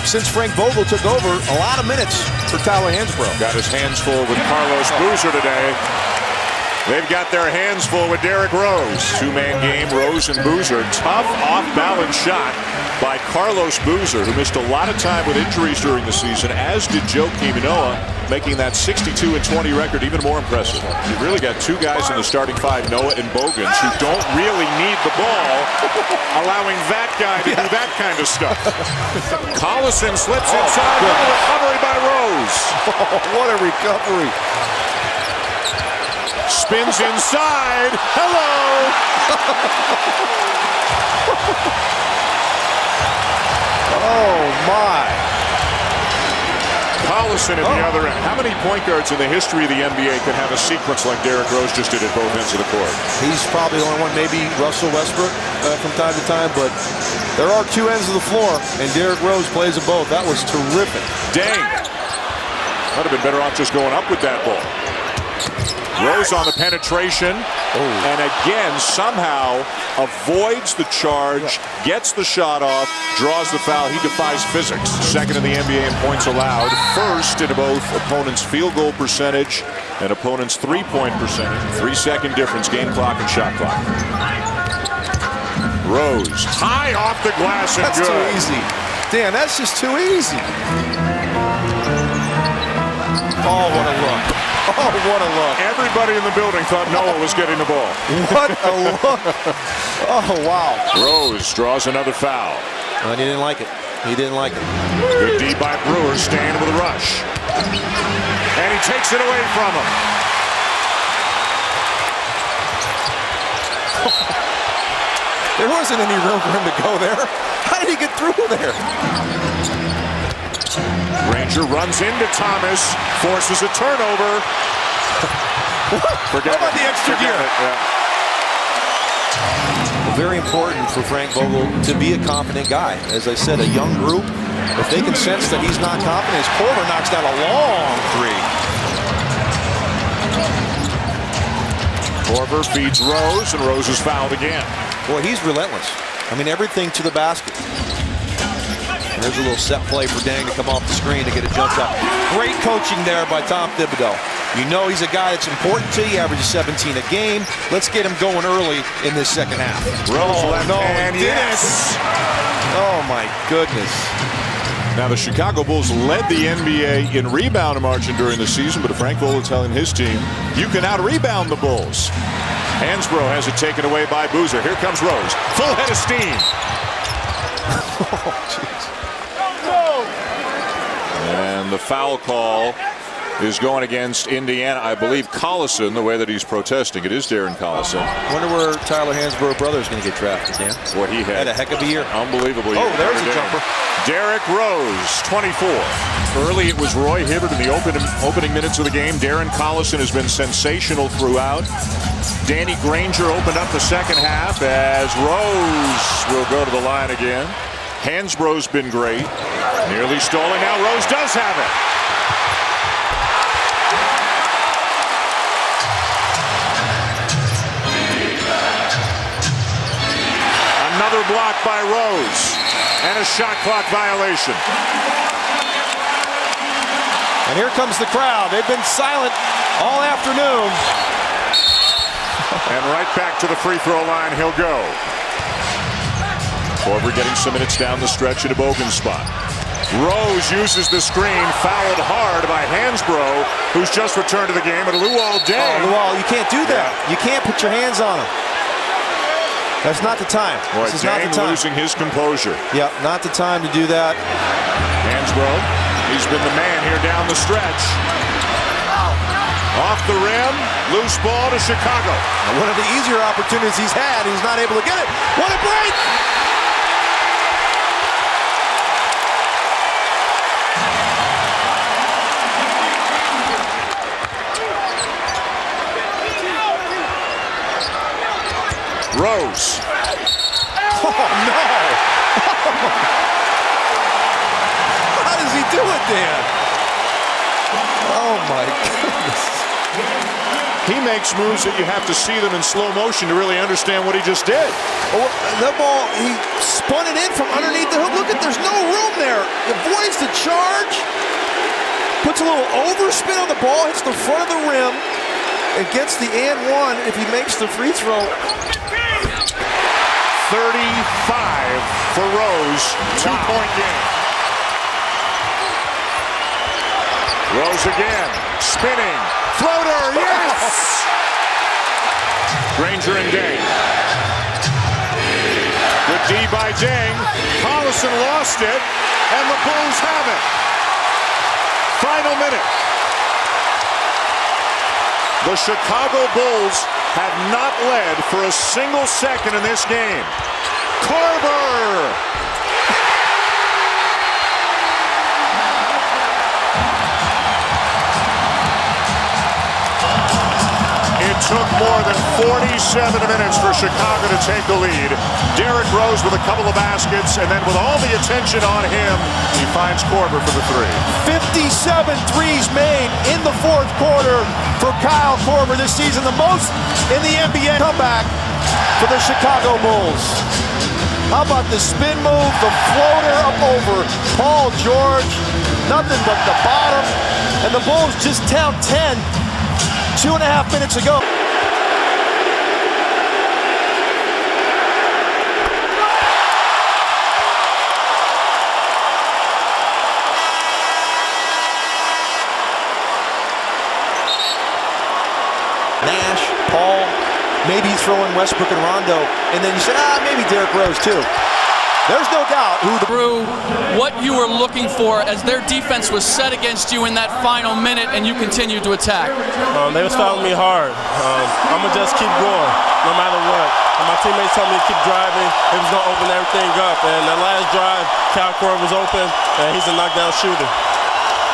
since Frank Vogel took over, a lot of minutes for Tyler Hansbrough. Got his hands full with Carlos Boozer today. They've got their hands full with Derrick Rose. Two-man game, Rose and Boozer. Tough off-balance shot by Carlos Boozer, who missed a lot of time with injuries during the season, as did Joakim Noah, making that 62-20 record even more impressive. You've really got two guys in the starting five, Noah and Bogans, who don't really need the ball, allowing that guy to do that kind of stuff. Collison slips inside. What a recovery by Rose. What a recovery. Spins inside. Hello. Oh, my. Collison at the other end. How many point guards in the history of the NBA can have a sequence like Derrick Rose just did at both ends of the court? He's probably the only one, maybe Russell Westbrook from time to time, but there are two ends of the floor, and Derrick Rose plays at both. That was terrific. Dang. Might have been better off just going up with that ball. Rose on the penetration, and again somehow avoids the charge, gets the shot off, draws the foul. He defies physics. Second in the NBA in points allowed, first in both opponents' field goal percentage and opponents' three-point percentage. 3-second difference, game clock and shot clock. Rose high off the glass and that's good. Too easy. Dan, that's just too easy. Oh, what a look. Oh, what a look. Everybody in the building thought Noah was getting the ball. What a look. Oh, wow. Rose draws another foul. And he didn't like it. He didn't like it. Good D by Brewer, staying with a rush. And he takes it away from him. There wasn't any room for him to go there. How did he get through there? Granger runs into Thomas, forces a turnover. Forget How about the extra gear? Yeah. Very important for Frank Vogel to be a confident guy. As I said, a young group, if they can sense that he's not confident, his Corver knocks down a long three. Corver feeds Rose, and Rose is fouled again. Boy, he's relentless. I mean, everything to the basket. And there's a little set play for Dang to come off the screen to get a jump shot. Great coaching there by Tom Thibodeau. You know he's a guy that's important to you. He averages 17 a game. Let's get him going early in this second half. Rose left hand, yes. Oh, my goodness. Now, the Chicago Bulls led the NBA in rebound margin during the season, but Frank Vogel telling his team, you can out-rebound the Bulls. Hansbrough has it taken away by Boozer. Here comes Rose. Full head of steam. Oh, jeez. And the foul call is going against Indiana. I believe Collison, the way that he's protesting. It is Darren Collison. Wonder where Tyler Hansbrough brother is going to get drafted, Dan. What he had a heck of a year. Unbelievable year. Oh, there's a jumper. Derrick Rose, 24. Early it was Roy Hibbert in the opening minutes of the game. Darren Collison has been sensational throughout. Danny Granger opened up the second half as Rose will go to the line again. Hansbrough's been great. Nearly stolen. Now Rose does have it. Another block by Rose. And a shot clock violation. And here comes the crowd. They've been silent all afternoon. And right back to the free throw line he'll go. Corver getting some minutes down the stretch at a Bogan spot. Rose uses the screen, fouled hard by Hansbrough, who's just returned to the game, and Luol Deng. Oh, Luol, you can't do that. You can't put your hands on him. That's not the time. Boy, this is not the time. Losing his composure. Yeah, not the time to do that. Hansbrough, he's been the man here down the stretch. Off the rim, loose ball to Chicago. Now, one of the easier opportunities he's had, he's not able to get it. What a break! Rose. Oh, no! How does he do it, Dan? Oh, my goodness. He makes moves that you have to see them in slow motion to really understand what he just did. Oh, that ball, he bunted in from underneath the hoop. Look at, there's no room there. Avoids the charge. Puts a little overspin on the ball, hits the front of the rim, and gets the and one if he makes the free throw. 35 for Rose, 2-point game. Rose again, spinning, floater, yes! Granger and Deng. Good D by Deng. Collison lost it, and the Bulls have it. Final minute. The Chicago Bulls have not led for a single second in this game. Korver! It took more than 47 minutes for Chicago to take the lead. Derrick Rose with a couple of baskets, and then with all the attention on him, he finds Korver for the three. 57 threes made in the fourth quarter for Kyle Korver this season, the most in the NBA. Comeback for the Chicago Bulls. How about the spin move, the floater up over Paul George, nothing but the bottom, and the Bulls just down 10 2.5 minutes ago. Nash, Paul, maybe throw in Westbrook and Rondo, and then you say, maybe Derrick Rose too. There's no doubt who through what you were looking for as their defense was set against you in that final minute and you continued to attack. They was fouling me hard. I'm going to just keep going no matter what. And my teammates told me to keep driving. It was going to open everything up. And that last drive, Kyle Korver was open, and he's a knockdown shooter.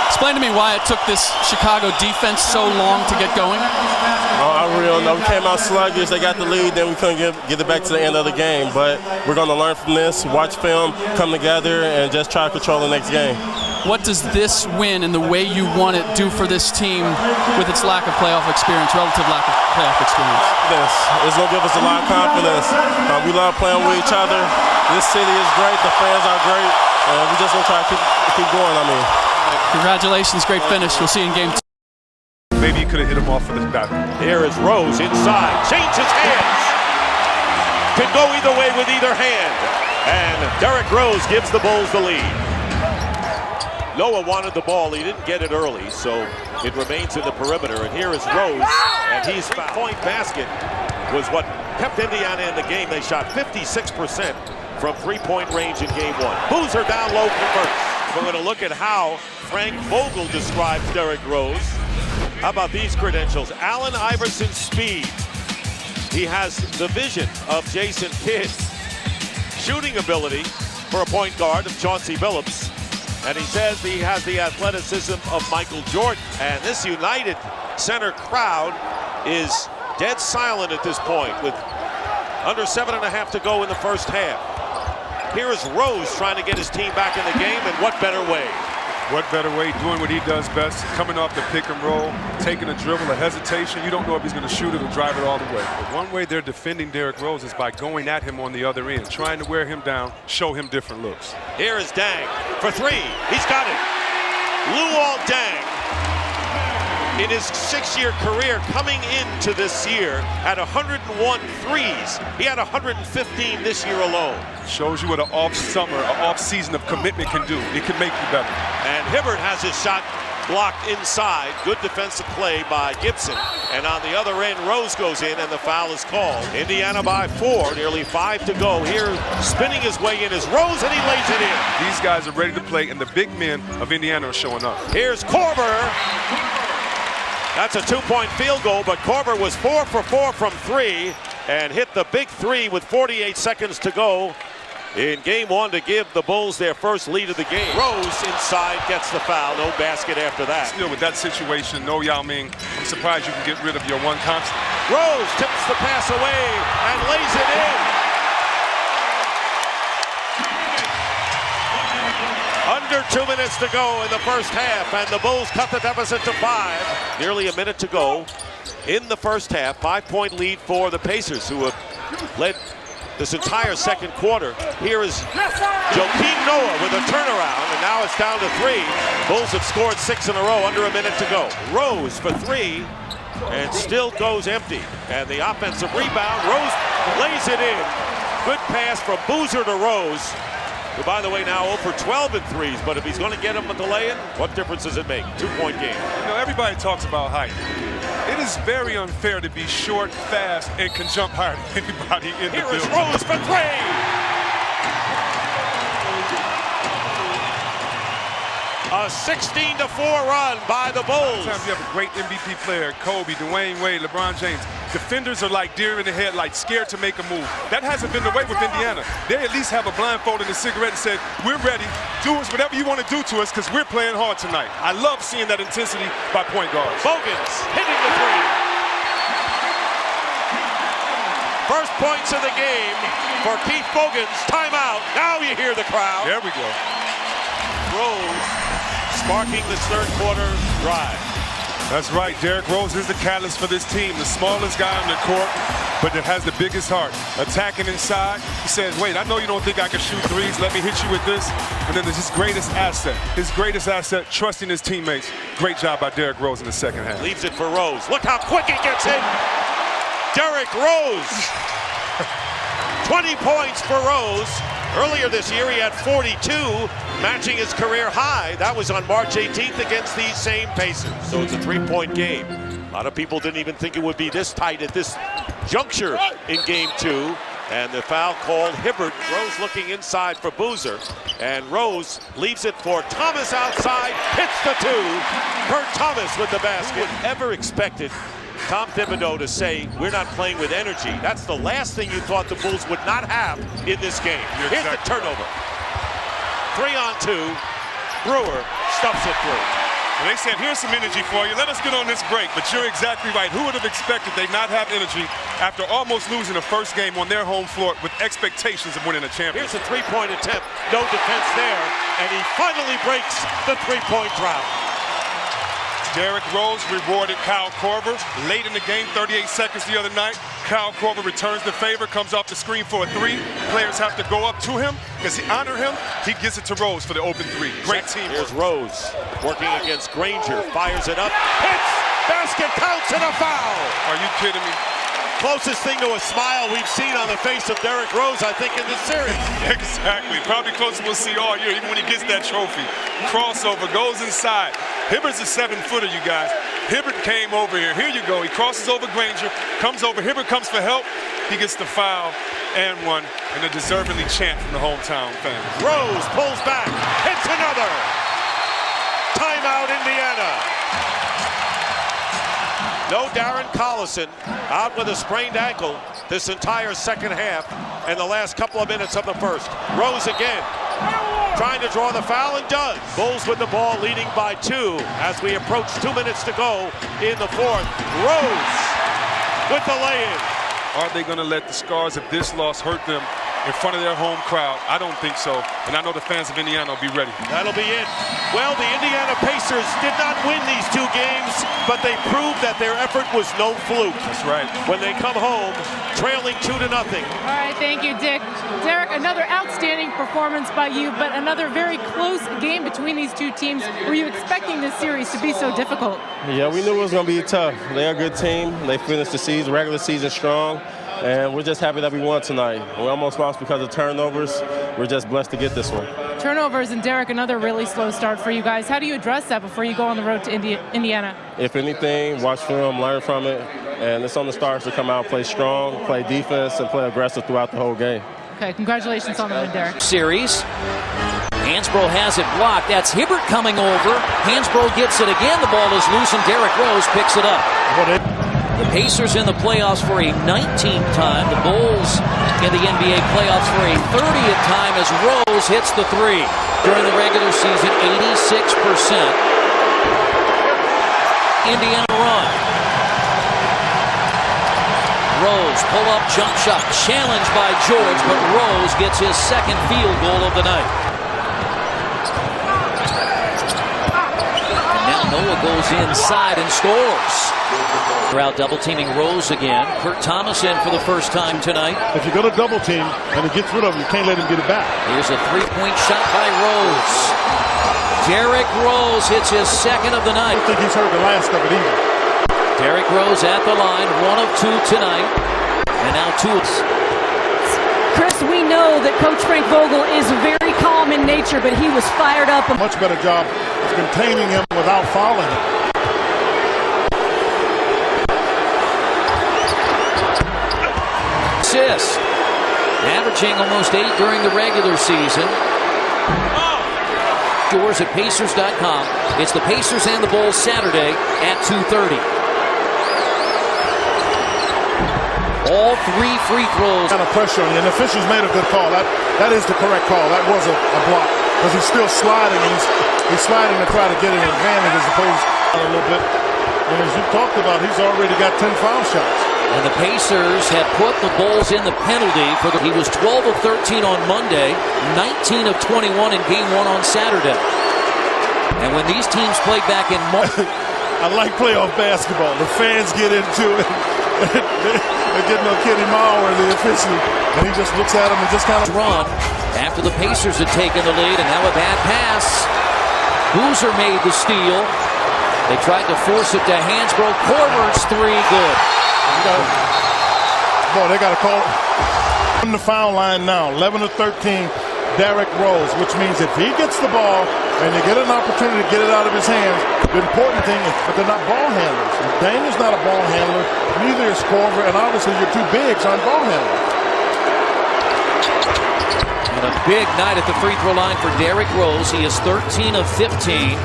Explain to me why it took this Chicago defense so long to get going. I really don't know. We came out sluggish. They got the lead, then we couldn't get it back to the end of the game. But we're going to learn from this, watch film, come together, and just try to control the next game. What does this win and the way you want it do for this team with its lack of playoff experience, relative lack of playoff experience? It's going to give us a lot of confidence. We love playing with each other. This city is great. The fans are great. And we're just going to try to keep going, Congratulations, great finish. We'll see you in game 2. Maybe you could have hit him off for this back. Here is Rose inside, changes hands. Can go either way with either hand. And Derrick Rose gives the Bulls the lead. Noah wanted the ball, he didn't get it early, so it remains in the perimeter. And here is Rose, and he's fouled. Point basket was what kept Indiana in the game. They shot 56% from three-point range in game 1. Boozer down low converts. We're going to look at how Frank Vogel describes Derrick Rose. How about these credentials? Allen Iverson's speed. He has the vision of Jason Kidd. Shooting ability for a point guard of Chauncey Billups. And he says he has the athleticism of Michael Jordan. And this United Center crowd is dead silent at this point with under 7.5 to go in the first half. Here is Rose trying to get his team back in the game, and what better way? What better way? Doing what he does best, coming off the pick and roll, taking a dribble, a hesitation. You don't know if he's going to shoot it or drive it all the way. But one way they're defending Derrick Rose is by going at him on the other end, trying to wear him down, show him different looks. Here is Deng for three. He's got it. Luol Deng, in his 6-year career coming into this year, had 101 threes. He had 115 this year alone. Shows you what an off-summer, an off-season of commitment can do. It can make you better. And Hibbert has his shot blocked inside. Good defensive play by Gibson. And on the other end, Rose goes in, and the foul is called. Indiana by 4, nearly 5 to go. Here, spinning his way in is Rose, and he lays it in. These guys are ready to play, and the big men of Indiana are showing up. Here's Korver. That's a 2-point field goal, but Korver was 4 for 4 from 3 and hit the big 3 with 48 seconds to go in game 1 to give the Bulls their first lead of the game. Rose inside gets the foul. No basket after that. Still with that situation, no Yao Ming, I'm surprised you can get rid of your one constant. Rose tips the pass away and lays it in. Under 2 minutes to go in the first half, and the Bulls cut the deficit to 5. Nearly a minute to go in the first half. 5-point lead for the Pacers, who have led this entire second quarter. Here is Joakim Noah with a turnaround, and now it's down to 3. Bulls have scored 6 in a row, under a minute to go. Rose for 3, and still goes empty. And the offensive rebound, Rose lays it in. Good pass from Boozer to Rose, who, by the way, now 0 for 12 in threes. But if he's going to get him with the lay-in, what difference does it make? 2-point game. You know, everybody talks about height. It is very unfair to be short, fast, and can jump higher than anybody in the building. Here is Rose for 3. A 16-4 run by the Bulls. Sometimes you have a great MVP player, Kobe, Dwayne Wade, LeBron James. Defenders are like deer in the headlights, scared to make a move. That hasn't been the way with Indiana. They at least have a blindfold and a cigarette and said, we're ready. Do us whatever you want to do to us because we're playing hard tonight. I love seeing that intensity by point guards. Bogans hitting the 3. First points of the game for Keith Bogans. Timeout. Now you hear the crowd. There we go. Rose sparking this third quarter drive. That's right. Derrick Rose is the catalyst for this team. The smallest guy on the court, but that has the biggest heart. Attacking inside. He says, wait, I know you don't think I can shoot threes. Let me hit you with this. And then there's his greatest asset, trusting his teammates. Great job by Derrick Rose in the second half. Leaves it for Rose. Look how quick he gets in. Derrick Rose. 20 points for Rose. Earlier this year, he had 42, matching his career high. That was on March 18th against these same Pacers. So it's a 3-point game. A lot of people didn't even think it would be this tight at this juncture in game 2. And the foul called Hibbert. Rose looking inside for Boozer. And Rose leaves it for Thomas outside. Hits the 2. Kurt Thomas with the basket. Who would ever expected Tom Thibodeau to say, we're not playing with energy? That's the last thing you thought the Bulls would not have in this game. Here's the turnover. 3-on-2. Brewer stuffs it through. And they said, here's some energy for you. Let us get on this break. But you're exactly right. Who would have expected they not have energy after almost losing the first game on their home floor with expectations of winning a championship? Here's a 3-point attempt. No defense there. And he finally breaks the 3-point drought. Derrick Rose rewarded Kyle Korver late in the game, 38 seconds the other night. Kyle Korver returns the favor, comes off the screen for a 3. Players have to go up to him because he honor him. He gives it to Rose for the open 3. Great teamwork. Here's Rose working against Granger, fires it up, hits, basket counts, and a foul. Are you kidding me? Closest thing to a smile we've seen on the face of Derrick Rose, I think, in this series. Exactly. Probably closest we'll see all year, even when he gets that trophy. Crossover, goes inside. Hibbert's a 7-footer, you guys. Hibbert came over here. Here you go. He crosses over Granger, comes over. Hibbert comes for help. He gets the foul and one, and a deservingly chant from the hometown fans. Rose pulls back, hits another. Timeout, Indiana. No Darren Collison, out with a sprained ankle this entire second half and the last couple of minutes of the first. Rose again, trying to draw the foul and does. Bulls with the ball, leading by 2 as we approach 2 minutes to go in the fourth. Rose with the lay-in. Are they going to let the scars of this loss hurt them in front of their home crowd? I don't think so. And I know the fans of Indiana will be ready. That'll be it. Well, the Indiana Pacers did not win these 2 games, but they proved that their effort was no fluke. That's right. When they come home, trailing 2-0. All right, thank you, Dick. Derrick, another outstanding performance by you, but another very close game between these 2 teams. Were you expecting this series to be so difficult? Yeah, we knew it was going to be tough. They're a good team. They finished the season, regular season strong. And we're just happy that we won tonight. We almost lost because of turnovers. We're just blessed to get this one. Turnovers, and Derrick, another really slow start for you guys. How do you address that before you go on the road to Indiana? If anything, watch film, learn from it. And it's on the stars to come out, play strong, play defense, and play aggressive throughout the whole game. Okay, congratulations on the win, Derrick. Series. Hansbrough has it blocked. That's Hibbert coming over. Hansbrough gets it again. The ball is loose, and Derrick Rose picks it up. The Pacers in the playoffs for a 19th time. The Bulls in the NBA playoffs for a 30th time as Rose hits the 3. During the regular season, 86%. Indiana run. Rose, pull-up jump shot, challenged by George, but Rose gets his second field goal of the night. And now Noah goes inside and scores. Crowd double teaming Rose again. Kurt Thomas in for the first time tonight. If you're going to double team and he gets rid of him, you can't let him get it back. Here's a three-point shot by Rose. Derrick Rose hits his second of the night. I don't think he's heard the last of it either. Derrick Rose at the line, 1 of 2 tonight. And now 2. Chris, we know that Coach Frank Vogel is very calm in nature, but he was fired up. A much better job of containing him without fouling him. Assist. Averaging almost 8 during the regular season. Doors at Pacers.com. It's the Pacers and the Bulls Saturday at 2:30. All 3 free throws. Kind of pressure on you, and the officials made a good call. That is the correct call. That was a block because he's still sliding, and he's sliding to try to get an advantage as opposed to a little bit. And as you talked about, he's already got 10 foul shots. And the Pacers have put the Bulls in the penalty for he was 12 of 13 on Monday, 19 of 21 in Game 1 on Saturday. And when these teams played back in March, I like playoff basketball. The fans get into it. They're getting on Kenny Mauer, the official, and he just looks at him and just kind of run after the Pacers had taken the lead, and now a bad pass. Boozer made the steal. They tried to force it to Hansbrough. Korver's 3, good. Boy, they got to call on the foul line now. 11 of 13, Derrick Rose, which means if he gets the ball and you get an opportunity to get it out of his hands, the important thing is, but they're not ball handlers. Dane is not a ball handler, neither is Korver, and obviously your 2 bigs aren't ball handlers. And a big night at the free throw line for Derrick Rose. He is 13 of 15.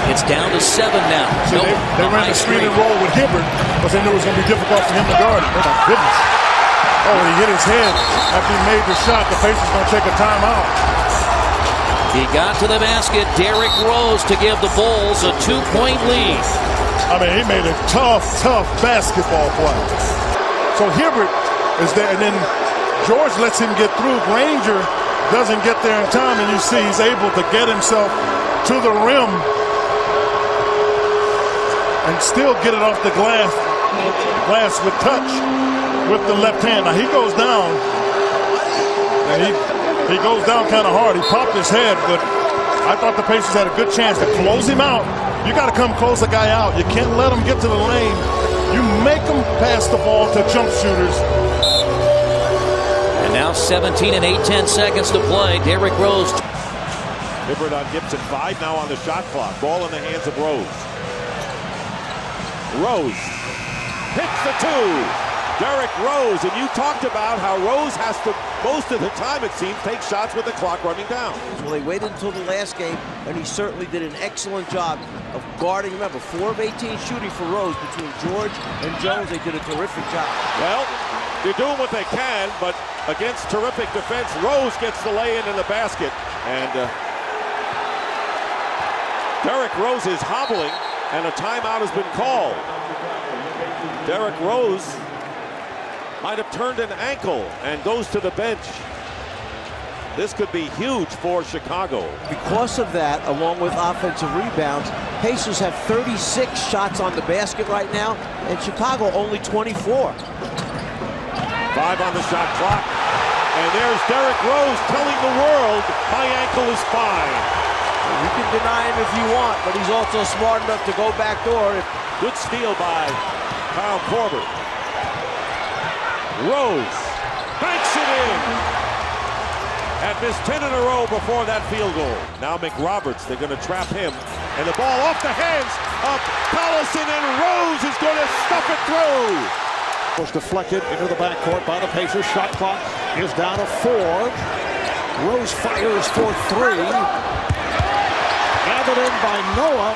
It's down to 7 now. See, they ran the screen and roll with Hibbert because they knew it was going to be difficult for him to guard. Oh, my goodness. Oh, when he hit his head after he made the shot, the Pacers going to take a timeout. He got to the basket. Derrick Rose to give the Bulls a 2-point lead. I mean, he made a tough basketball play. So Hibbert is there, and then George lets him get through. Granger doesn't get there in time, and you see he's able to get himself to the rim and still get it off the glass with touch with the left hand. Now he goes down, and he goes down kind of hard. He popped his head, but I thought the Pacers had a good chance to close him out. You got to come close a guy out. You can't let him get to the lane. You make him pass the ball to jump shooters. And now 17 and 8/10 seconds to play. Derrick Rose. Hibbert on Gibson, 5 now on the shot clock. Ball in the hands of Rose. Rose hits the 2. Derrick Rose, and you talked about how Rose has to, most of the time it seems, take shots with the clock running down. Well, they waited until the last game, and he certainly did an excellent job of guarding. Remember, 4 of 18 shooting for Rose between George and Jones. They did a terrific job. Well, they're doing what they can, but against terrific defense, Rose gets the lay-in in the basket, and Derrick Rose is hobbling, and a timeout has been called. Derrick Rose might have turned an ankle and goes to the bench. This could be huge for Chicago. Because of that, along with offensive rebounds, Pacers have 36 shots on the basket right now, and Chicago only 24. 5 on the shot clock. And there's Derrick Rose telling the world, my ankle is fine. You can deny him if you want, but he's also smart enough to go back door. Good steal by Kyle Korver. Rose banks it in. Had missed 10 in a row before that field goal. Now McRoberts, they're going to trap him. And the ball off the hands of Collison, and Rose is going to stuff it through. Was deflected into the backcourt by the Pacers. Shot clock is down to 4. Rose fires for 3. Gathered in by Noah.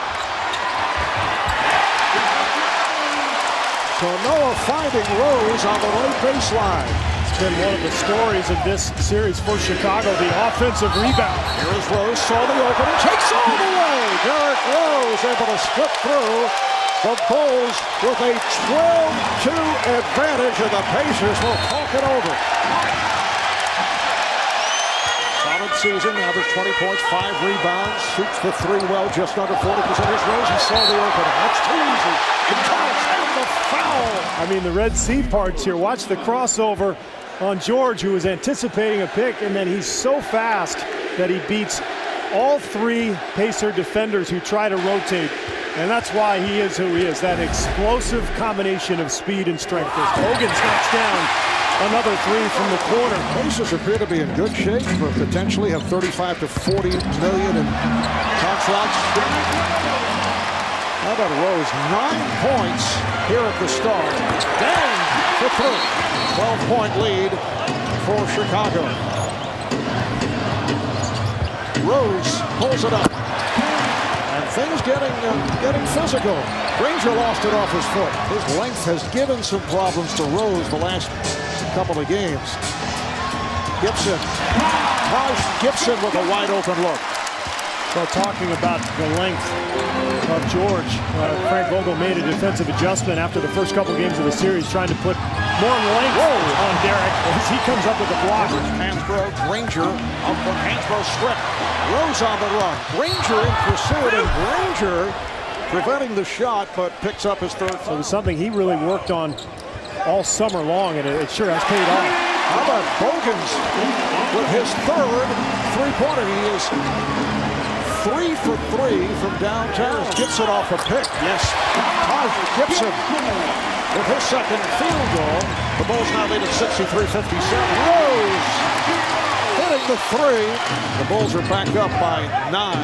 So Noah finding Rose on the right baseline. It's been one of the stories of this series for Chicago, the offensive rebound. Here is Rose, saw the opening, takes all the way. Derrick Rose able to slip through. The Bulls with a 12-2 advantage, and the Pacers will talk it over. Solid season, average 20 points, 5 rebounds, shoots the 3 well, just under 40%. Here's Rose, he saw the opening. That's too easy. He calls down the I mean, the Red Sea parts here. Watch the crossover on George, who was anticipating a pick, and then he's so fast that he beats all three Pacer defenders who try to rotate. And that's why he is who he is, that explosive combination of speed and strength. As Hogan knocks down another three from the corner. Pacers appear to be in good shape, but potentially have 35 to 40 million in contracts. How about Rose? 9 points here at the start. Bang for 3. 12-point lead for Chicago. Rose pulls it up. And things getting physical. Granger lost it off his foot. His length has given some problems to Rose the last couple of games. Gibson. Taj Gibson with a wide open look. Well, talking about the length of George, Frank Vogel made a defensive adjustment after the first couple games of the series, trying to put more length on Derrick as he comes up with the block. Hansbrough, Granger up from Hansbrough strip. Rose on the run. Granger in pursuit, and Granger preventing the shot, but picks up his third. So it was something he really worked on all summer long, and it sure has paid off. How about Bogans with his third three-pointer? He is 3 for 3 from downtown. Gibson off a pick. Yes. Taj Gibson with his second field goal. The Bulls now lead at 63-57. Rose hitting the three. The Bulls are back up by 9.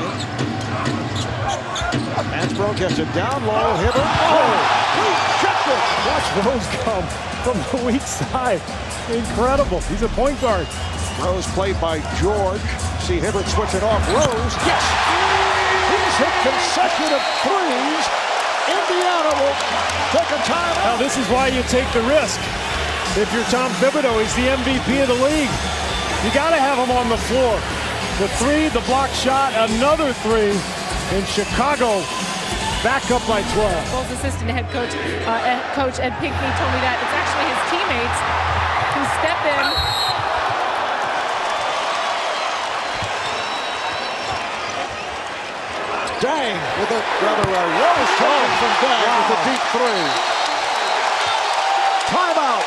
Hansbrough gets it down low. Hibbert. Oh! Rejected. Watch Rose come from the weak side. Incredible. He's a point guard. Rose played by George. See Hibbert switch it off. Rose. Yes! He's hit consecutive threes. Indiana will take a timeout. Now this is why you take the risk. If you're Tom Thibodeau, he's the MVP of the league. You got to have him on the floor. The three, the block shot, another three. In Chicago, back up by 12. Bulls assistant head coach Ed Pinckney told me that it's actually his teammates who step in. Dang with a Rose shot from Dang with a deep three. Timeout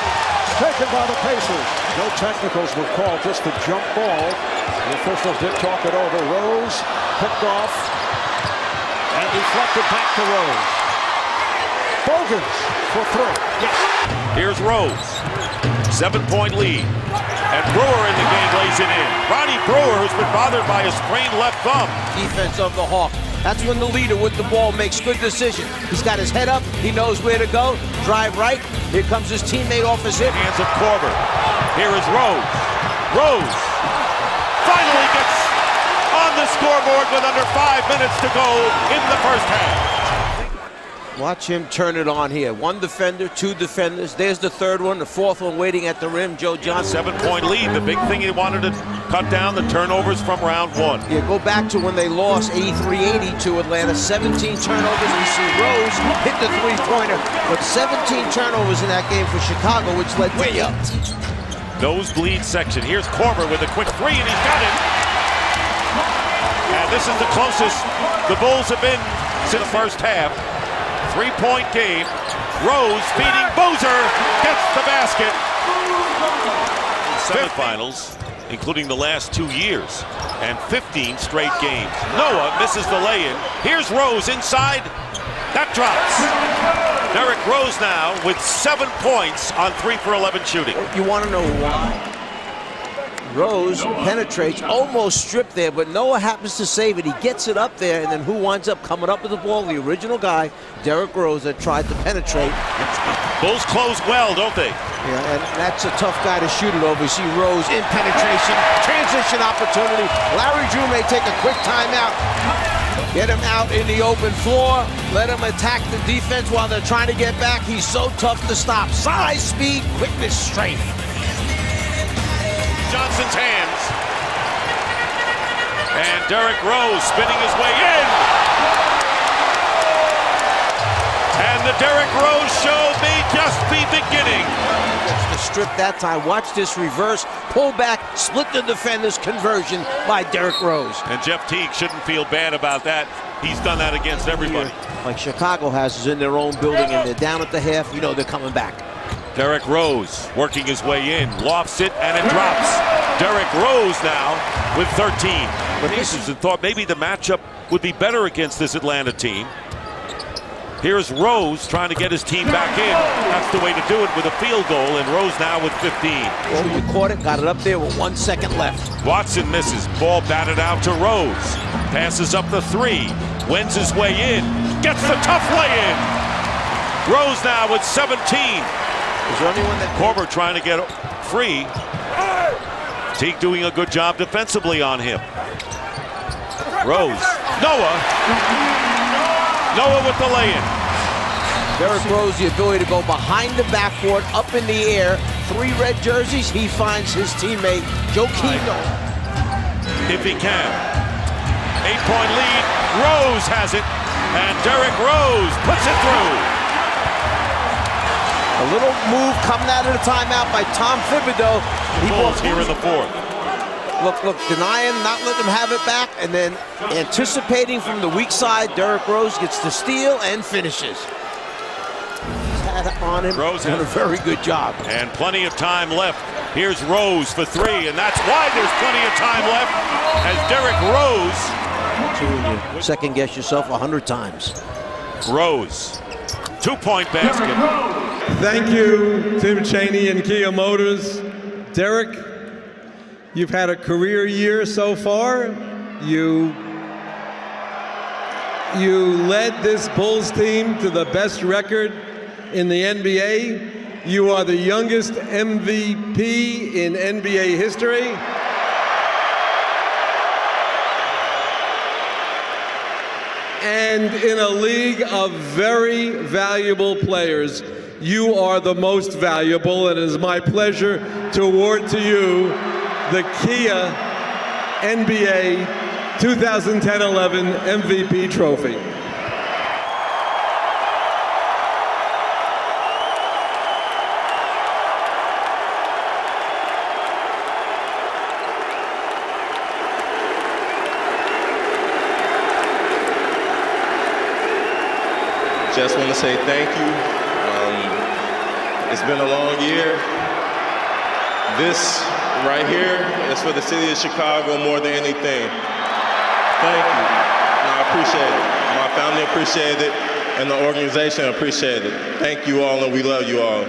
taken by the Pacers. No technicals were called, just the jump ball. The officials did talk it over. Rose picked off and deflected back to Rose. Bogans for 3. Yes. Here's Rose. 7-point lead. And Brewer in the game lays it in. Ronnie Brewer, who's been bothered by a sprained left thumb. Defense of the Hawk. That's when the leader with the ball makes good decisions. He's got his head up. He knows where to go. Drive right. Here comes his teammate off his hip. Hands of Korver. Here is Rose. Rose finally gets on the scoreboard with under 5 minutes to go in the first half. Watch him turn it on here. 1 defender, 2 defenders. There's the third one, the fourth one waiting at the rim, Joe Johnson. 7-point lead. The big thing he wanted to cut down the turnovers from round 1. Yeah, go back to when they lost 83-80 to Atlanta. 17 turnovers. We see Rose hit the three-pointer, but 17 turnovers in that game for Chicago, which led way up. Nosebleed section. Here's Korver with a quick three, and he's got it. And this is the closest the Bulls have been since the first half. 3-point game. Rose feeding Boozer. Gets the basket. Semifinals, including the last 2 years, and 15 straight games. Noah misses the lay-in. Here's Rose inside. That drops. Derrick Rose now with 7 points on 3 for 11 shooting. You want to know why? Rose penetrates, almost stripped there, but Noah happens to save it. He gets it up there, and then who winds up coming up with the ball? The original guy, Derrick Rose, that tried to penetrate. Bulls close well, don't they? Yeah, and that's a tough guy to shoot it over. You see Rose in penetration, transition opportunity. Larry Drew may take a quick timeout. Get him out in the open floor. Let him attack the defense while they're trying to get back. He's so tough to stop. Size, speed, quickness, strength. Johnson's hands. And Derrick Rose spinning his way in. And the Derrick Rose show may just be beginning. Gets the strip that time. Watch this reverse, pull back, split the defenders conversion by Derrick Rose. And Jeff Teague shouldn't feel bad about that. he's done that against everybody. Like Chicago has, is in their own building, and they're down at the half. You know they're coming back. Derrick Rose working his way in, lofts it, and it drops. Derrick Rose now with 13. But Pacers thought maybe the matchup would be better against this Atlanta team. Here's Rose trying to get his team back in. That's the way to do it with a field goal, and Rose now with 15. Well, you caught it, got it up there with 1 second left. Watson misses. Ball batted out to Rose. Passes up the 3. Wins his way in. Gets the tough lay in. Rose now with 17. Is there anyone that... Korver trying to get free. Teague doing a good job defensively on him. Rose. Noah with the lay-in. Derrick Rose, the ability to go behind the backboard, up in the air. 3 red jerseys. He finds his teammate, Joakim Noah. If he can. 8-point lead. Rose has it. And Derrick Rose puts it through. A little move coming out of the timeout by Tom Thibodeau. He Bulls here in the 4th. Look, denying, not letting him have it back, and then anticipating from the weak side. Derrick Rose gets the steal and finishes. He's had it on him. Rose done a very good job. And plenty of time left. Here's Rose for 3, and that's why there's plenty of time left as Derrick Rose. You second guess yourself 100 times. Rose, 2-point basket. Thank you, Tim Chaney and Kia Motors. Derrick, you've had a career year so far. You led this Bulls team to the best record in the NBA. You are the youngest MVP in NBA history. And in a league of very valuable players, you are the most valuable, and it is my pleasure to award to you the Kia NBA 2010-11 MVP trophy. Just want to say thank you. It's been a long year. This right here is for the city of Chicago more than anything. Thank you. I appreciate it. My family appreciated it, and the organization appreciated it. Thank you all, and we love you all.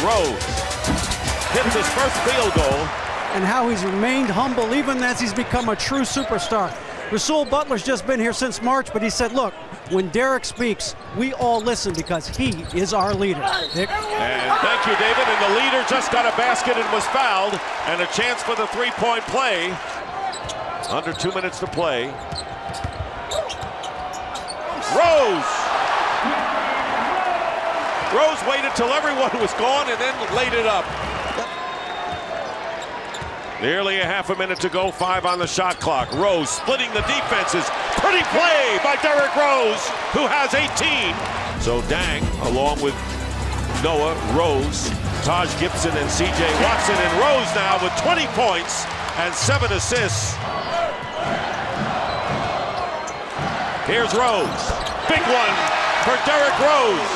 Rose hits his first field goal. And how he's remained humble even as he's become a true superstar. Rasul Butler's just been here since March, but he said, look, when Derrick speaks, we all listen because he is our leader. Dick? And thank you, David. And the leader just got a basket and was fouled. And a chance for the 3-point play. Under 2 minutes to play. Rose! Rose waited till everyone was gone and then laid it up. Nearly a half a minute to go, 5 on the shot clock. Rose splitting the defenses. Pretty play by Derrick Rose, who has 18. So Dang, along with Noah, Rose, Taj Gibson, and C.J. Watson, and Rose now with 20 points and 7 assists. Here's Rose. Big one for Derrick Rose.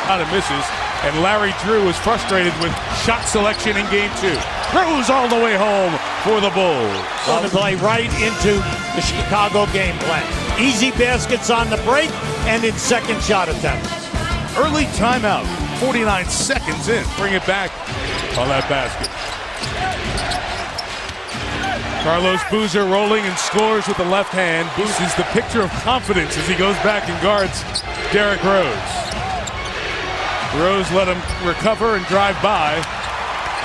Out of misses, and Larry Drew was frustrated with shot selection in game 2. Rose all the way home for the Bulls. Going to play right into the Chicago game plan. Easy baskets on the break and in second shot attempts. Early timeout, 49 seconds in. Bring it back on that basket. Carlos Boozer rolling and scores with the left hand. Boozer is the picture of confidence as he goes back and guards Derrick Rose. Rose let him recover and drive by.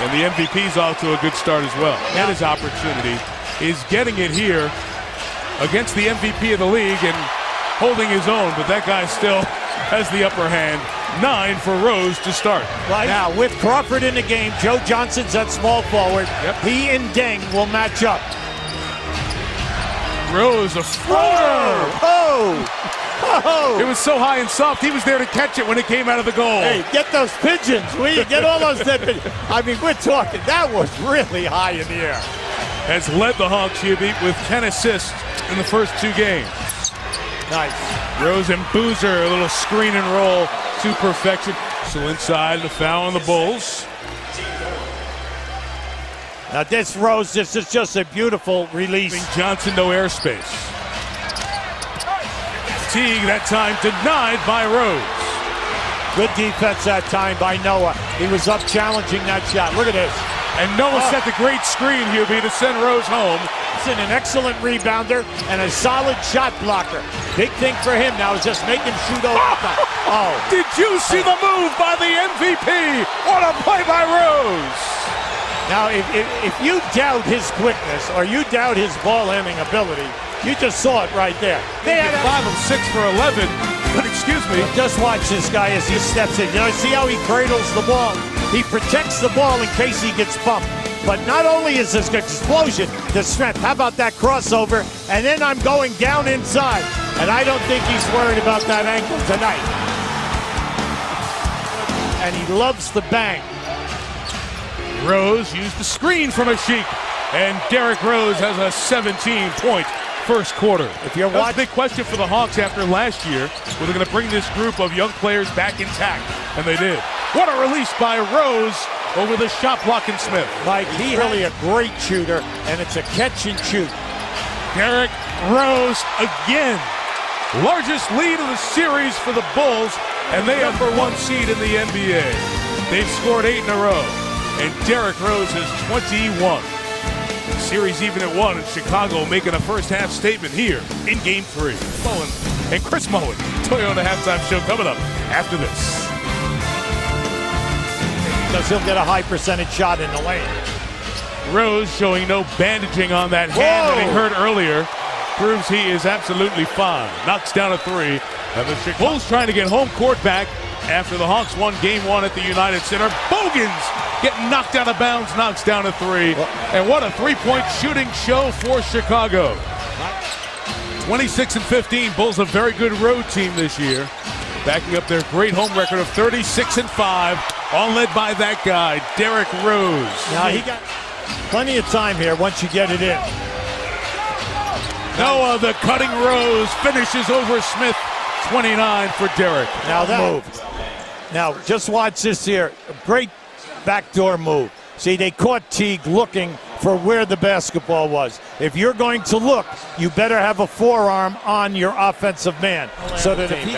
And the MVP's off to a good start as well. And his opportunity is getting it here against the MVP of the league and holding his own, but that guy still has the upper hand. 9 for Rose to start. Right now, with Crawford in the game, Joe Johnson's at small forward. Yep. He and Deng will match up. Rose, a floater! Oh! Oh. It was so high and soft, he was there to catch it when it came out of the goal. Hey, get those pigeons. Get all those dead pigeons. I mean, we're talking, that was really high in the air. Has led the Hawks, Hubie, with 10 assists in the first 2 games. Nice. Rose and Boozer, a little screen and roll to perfection. So inside, the foul on the Bulls. Now this Rose, this is just a beautiful release. Johnson, no airspace. Teague, that time denied by Rose. Good defense that time by Noah. He was up challenging that shot. Look at this. And Noah set the great screen, Hubie, to send Rose home. He's an excellent rebounder and a solid shot blocker. Big thing for him now is just make him shoot over the top. Oh. Did you see the move by the MVP? What a play by Rose. Now, if you doubt his quickness or you doubt his ball handling ability, you just saw it right there. They had 5 of 6 for 11. But excuse me. Just watch this guy as he steps in. You know, see how he cradles the ball? He protects the ball in case he gets bumped. But not only is this explosion, the strength. How about that crossover? And then I'm going down inside. And I don't think he's worried about that ankle tonight. And he loves the bang. Rose used the screen from Ashik. And Derrick Rose has a 17-point first quarter. If you're watching, big question for the Hawks after last year, were they going to bring this group of young players back intact? And they did. What a release by Rose over the shot blocking Smith. Mike, he's really a great shooter, and it's a catch and shoot. Derrick Rose again. Largest lead of the series for the Bulls, and they have #1 seed in the NBA. They've scored 8 in a row, and Derrick Rose is 21. The series even at 1 in Chicago, making a first half statement here in Game 3. Mullen and Chris Mullen, Toyota Halftime Show coming up after this. Because he'll get a high percentage shot in the lane. Rose showing no bandaging on that hand that he hurt earlier. Proves he is absolutely fine. Knocks down a 3. And the Bulls trying to get home court back after the Hawks won Game 1 at the United Center. Bogans getting knocked out of bounds, knocks down a 3. And what a 3-point shooting show for Chicago. 26-15. Bulls a very good road team this year. Backing up their great home record of 36-5. All led by that guy, Derrick Rose. Now he got plenty of time here once you get it in. Noah, the cutting Rose, finishes over Smith. 29 for Derrick. Now that moved. Now just watch this here. Great backdoor move. See, they caught Teague looking for where the basketball was. If you're going to look, you better have a forearm on your offensive man. So that if he...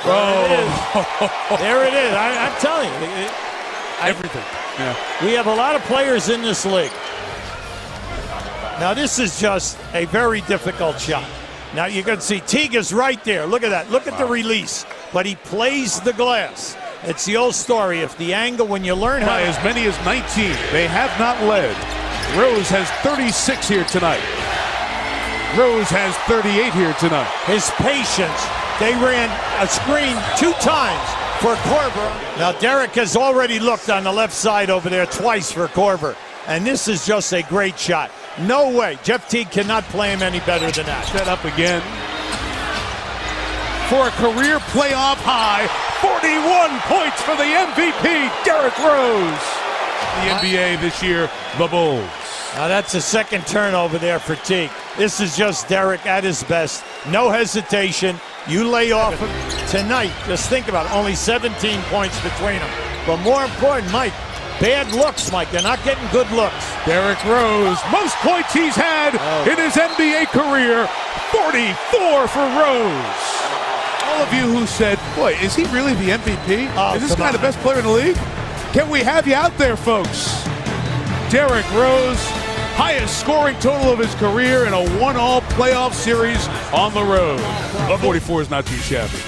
Oh. There it is. I'm telling you. Everything. Yeah. We have a lot of players in this league. Now this is just a very difficult shot. Now you can see Teague is right there. Look at that. Look at the release. But he plays the glass. It's the old story. If the angle, when you learn how... By as many as 19. They have not led. Rose has 36 here tonight. Rose has 38 here tonight. His patience. They ran a screen 2 times for Korver. Now Derrick has already looked on the left side over there twice for Korver. And this is just a great shot. No way. Jeff Teague cannot play him any better than that. Set up again for a career playoff high. 41 points for the MVP, Derrick Rose. The NBA this year, the Bulls. Now that's a second turnover there for Teague. This is just Derrick at his best. No hesitation. You lay off him tonight. Just think about it. Only 17 points between them. But more important, Mike, bad looks, Mike. They're not getting good looks. Derrick Rose, most points he's had in his NBA career. 44 for Rose. All of you who said, boy, is he really the MVP? Is this guy the best player in the league? Can we have you out there, folks? Derrick Rose, highest scoring total of his career in a 1-all playoff series on the road. The 44 is not too shabby.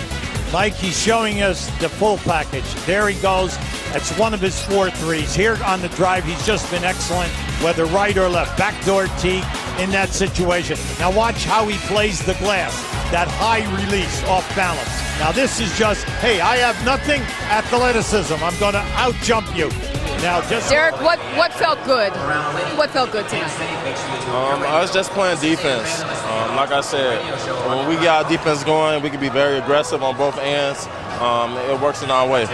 Mike, he's showing us the full package. There he goes. That's one of his 4 threes. Here on the drive, he's just been excellent, whether right or left. Backdoor Teague in that situation. Now watch how he plays the glass. That high release off balance. Now this is just, hey, I have nothing, athleticism. I'm going to out-jump you. Now, just Derrick, what felt good? What felt good tonight? I was just playing defense. Like I said, when we get our defense going, we can be very aggressive on both ends. It works in our way.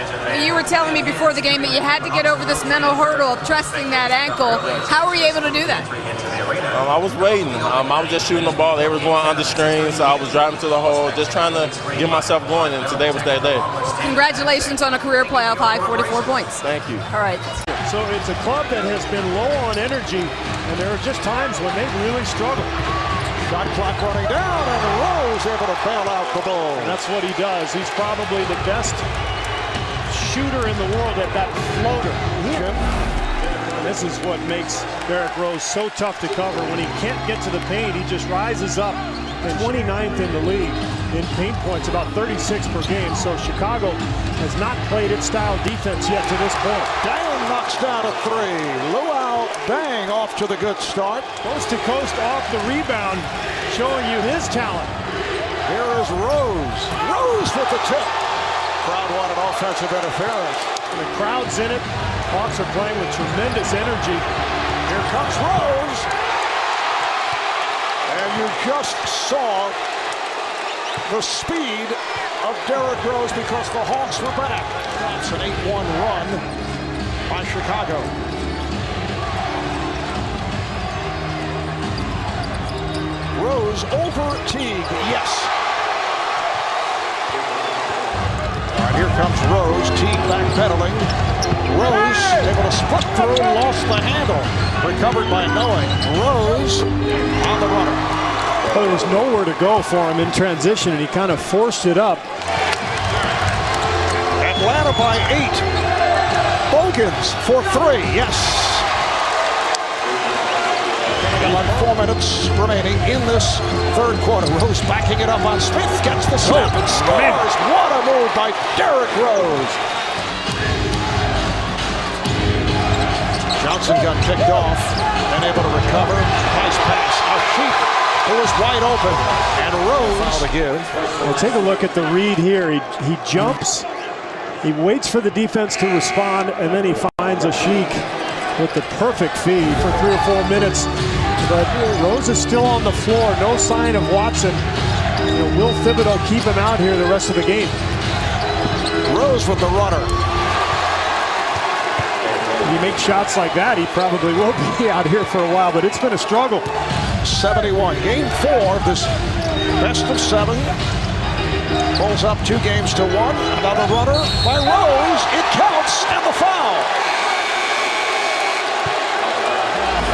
You were telling me before the game that you had to get over this mental hurdle of trusting that ankle. How were you able to do that? I was waiting. I was just shooting the ball. They were going under screen, so I was driving to the hole, just trying to get myself going, and today was that day. Congratulations on a career playoff high, 44 points. Thank you. All right. So it's a club that has been low on energy, and there are just times when they really struggle. Shot clock running down, and Rose able to bail out the ball. And that's what he does. He's probably the best shooter in the world at that floater. This is what makes Derrick Rose so tough to cover. When he can't get to the paint, he just rises up. 29th in the league in paint points, about 36 per game. So Chicago has not played its style defense yet to this point. Dang knocks down a three. Luau Dang off to the good start. Coast to coast off the rebound, showing you his talent. Here is Rose. Rose with the tip. Crowd wanted offensive interference. And the crowd's in it. Hawks are playing with tremendous energy. Here comes Rose. And you just saw the speed of Derrick Rose because the Hawks were back. It's an 8-1 run by Chicago. Rose over Teague, yes. All right, here comes Rose. Teague backpedaling. Rose able to split through, lost the handle. Recovered by Noah. Rose on the runner. Well, there was nowhere to go for him in transition, and he kind of forced it up. Atlanta by 8. Bogans for 3, yes. 4 minutes remaining in this third quarter. Rose backing it up on Smith, gets the snap and scores. What a move by Derrick Rose. Johnson got kicked off and able to recover. Nice pass. Sheep, who was wide open, and Rose to give. Well, take a look at the read here. He jumps, he waits for the defense to respond, and then he finds a Sheik with the perfect feed for 3 or 4 minutes. But Rose is still on the floor. No sign of Watson. Will Thibodeau keep him out here the rest of the game? Rose with the runner. If he makes shots like that, he probably will be out here for a while, but it's been a struggle. 71. Game 4 of this best of 7. Pulls up 2 games to 1. Another runner by Rose. It counts, and the foul.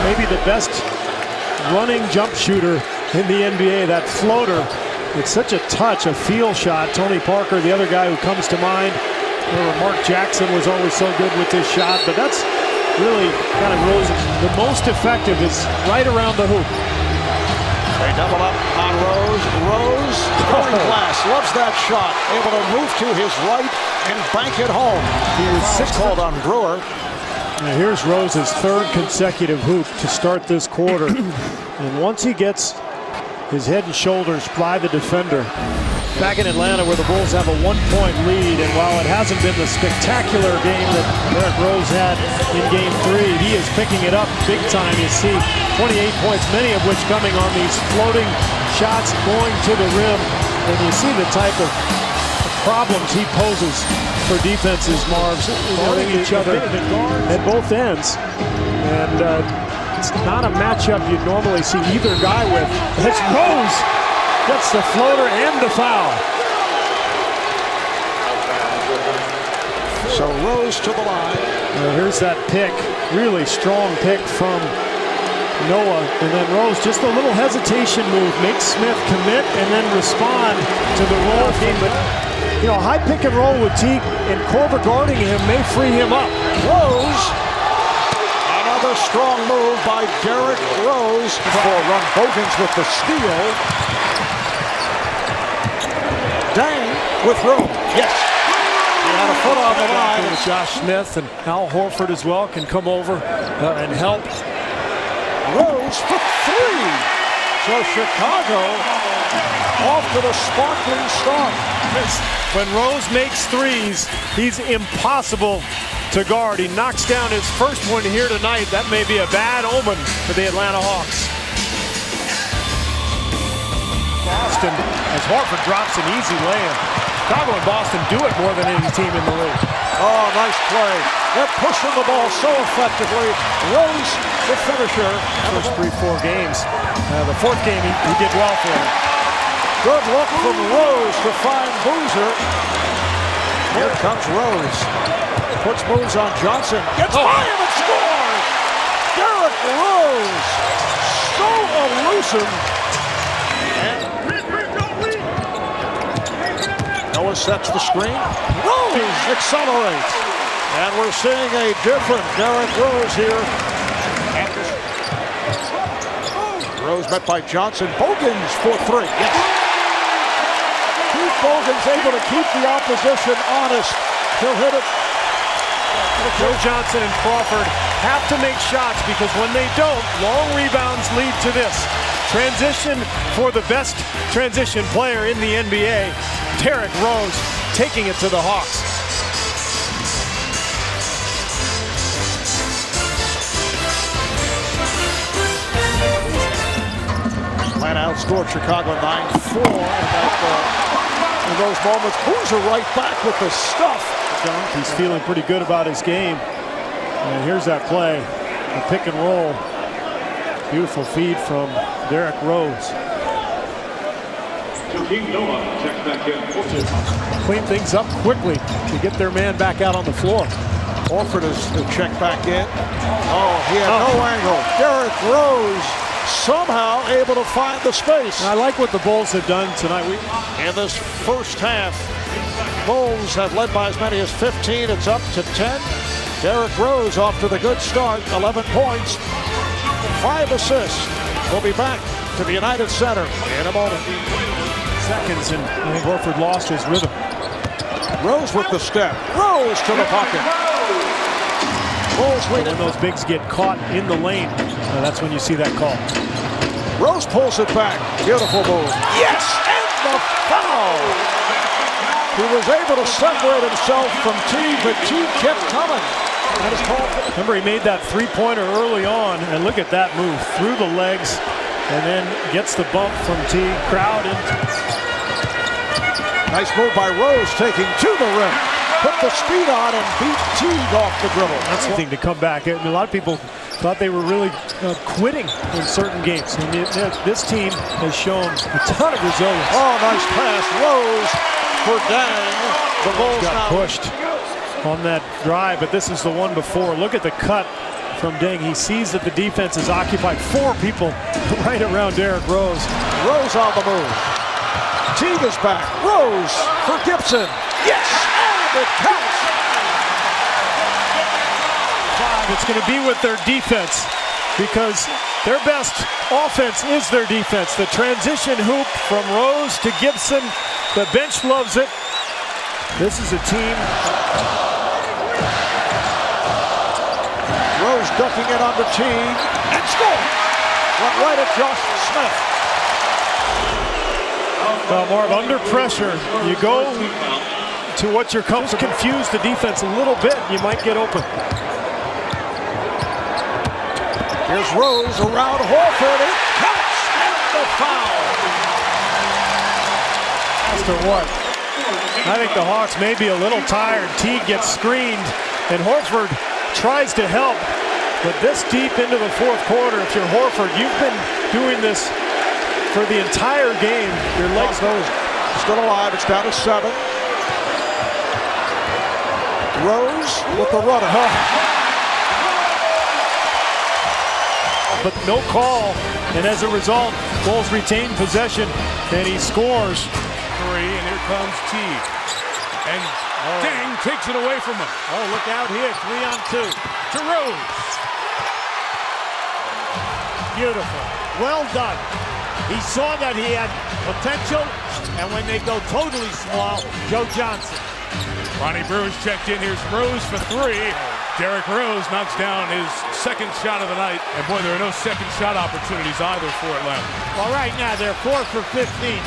Maybe the best running jump shooter in the NBA, that floater. It's such a touch, a feel shot. Tony Parker, the other guy who comes to mind. Mark Jackson was always so good with this shot, but that's really kind of Rose's. The most effective is right around the hoop. They double up on Rose. Rose, scoring glass, loves that shot. Able to move to his right and bank it home. He was 6 called on Brewer. Now here's Rose's 3rd consecutive hoop to start this quarter. And once he gets his head and shoulders by the defender, back in Atlanta where the Bulls have a 1-point lead, and while it hasn't been the spectacular game that Derrick Rose had in Game 3, he is picking it up big time. You see 28 points, many of which coming on these floating shots going to the rim, and you see the type of problems he poses for defenses, Marv's, guarding each other at both ends. And it's not a matchup you'd normally see either guy with. It's Rose gets the floater and the foul. So Rose to the line. Well, here's that pick, really strong pick from Noah, and then Rose, just a little hesitation move, makes Smith commit and then respond to the roll game. But high pick and roll with Teague and Korver guarding him may free him up. Rose, another strong move by Derrick Rose for run. Bogans with the steal. Dang with room. Yes. He had a foot on the line. Josh Smith and Al Horford as well can come over and help. Rose for 3. So Chicago off to the sparkling start. When Rose makes threes, he's impossible to guard. He knocks down his first one here tonight. That may be a bad omen for the Atlanta Hawks. Boston, as Horford drops an easy layup. Chicago and Boston do it more than any team in the league. Oh, nice play. They're pushing the ball so effectively. Rose, the finisher. First 3-4 games. The fourth game, he did well for him. Good look from Rose to find Boozer. Here comes Rose. Puts moves on Johnson. Gets by him and scores! Derrick Rose. So elusive. Noah sets the screen. Rose accelerates. And we're seeing a different Derrick Rose here. Rose met by Johnson. Bogans for three. Yes. Keith Bogans able to keep the opposition honest. He'll hit it. Joe Johnson and Crawford have to make shots because when they don't, long rebounds lead to this. Transition for the best transition player in the NBA, Derrick Rose, taking it to the Hawks. Atlanta outscored Chicago 9-4 in those moments. Boozer right back with the stuff. He's feeling pretty good about his game. And here's that play, a pick and roll. Beautiful feed from Derrick Rose. Clean things up quickly to get their man back out on the floor. Horford is checked back in. Oh, he had no angle. Derrick Rose somehow able to find the space. And I like what the Bulls have done tonight. In this first half, Bulls have led by as many as 15. It's up to 10. Derrick Rose off to the good start. 11 points, 5 assists. We'll be back to the United Center in a moment. Seconds, and I think Horford lost his rhythm. Rose with the step. Rose to the pocket. Bulls lead. When those bigs get caught in the lane, that's when you see that call. Rose pulls it back. Beautiful move. Yes, and the foul. He was able to separate himself from T, but T kept coming. That is called. Remember, he made that three-pointer early on, and look at that move. Through the legs, and then gets the bump from T. Crowd into. Nice move by Rose, taking to the rim. Put the speed on and beat Teague off the dribble. That's the thing to come back. I mean, a lot of people thought they were really quitting in certain games. And this team has shown a ton of resilience. Oh, nice pass. Rose for Dang. The Bulls got now pushed on that drive, but this is the one before. Look at the cut from Dang. He sees that the defense is occupied. 4 people right around Derrick Rose. Rose on the move. Teague is back. Rose for Gibson. Yes, and it counts. 5. It's going to be with their defense because their best offense is their defense. The transition hoop from Rose to Gibson. The bench loves it. This is a team. Rose ducking it onto Teague and score. Went right at Josh Smith. Well, Marv, under pressure, you go to what you're comfortable. Just confuse the defense a little bit, you might get open. Here's Rose around Horford. It counts and the foul. After what? I think the Hawks may be a little tired. Teague gets screened, and Horford tries to help. But this deep into the fourth quarter, if you're Horford, you've been doing this for the entire game. Your legs still alive. It's down to 7. Rose with the runner. But no call, and as a result, Bulls retain possession, and he scores. 3, and here comes Teague. And Dang takes it away from him. Oh, look out here, 3-on-2. To Rose. Beautiful. Well done. He saw that he had potential, and when they go totally small, Joe Johnson. Ronnie Brewer's checked in. Here's Rose for 3. Derrick Rose knocks down his second shot of the night. And boy, there are no second shot opportunities either for Atlanta. Well, right now, they're 4 for 15,